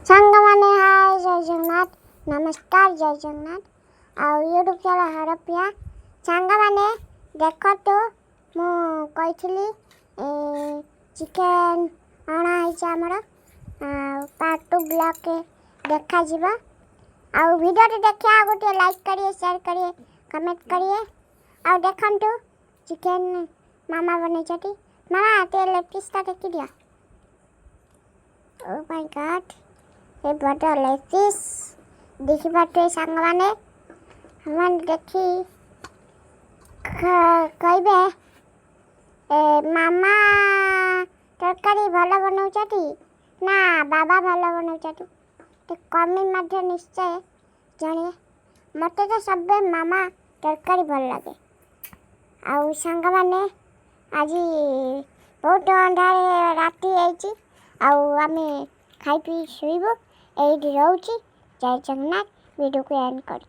ସାଙ୍ଗମାନେ ହାଏ ଜୟ ଜଗନ୍ନାଥ ନମସ୍କାର ଜୟ ଜଗନ୍ନାଥ ଆଉ ୟୁଟ୍ୟୁବ୍ ଚ୍ୟାନେଲ୍ ହରପ୍ରିୟା ସାଙ୍ଗମାନେ ଦେଖନ୍ତୁ ମୁଁ କହିଥିଲି ଚିକେନ୍ ଅଣା ହେଇଛି ଆମର ପାର୍ଟ 2 ବ୍ଲଗ୍ରେ ଦେଖାଯିବ ଆଉ ଭିଡ଼ିଓଟି ଦେଖିବା ଗୋଟିଏ ଲାଇକ୍ କରିବେ ସେୟାର କରିବେ କମେଣ୍ଟ କରିବେ ଆଉ ଦେଖନ୍ତୁ ଚିକେନ୍ ମାମା ବନେଇଛନ୍ତି ମାମା ଟିକେ ଲେଗ୍ ପିସ୍ଟା ଦେଖିଦିଅ ଓ ମାଇ ଗଡ୍ ये बड़ा लेग पीस देखिए सांगने हम देखी कहे मामा तरकारी भल बनाऊँ ना बाबा भल बनाऊँ कमेंट निश्चय जानिए मत तो सब मामा तरकारी भल लगे आउ सांग मैंने आज बहुत अंधार राति आम खाई पी शुबू ये रोचे जय जगन्नाथ वीडियो को एंड कर।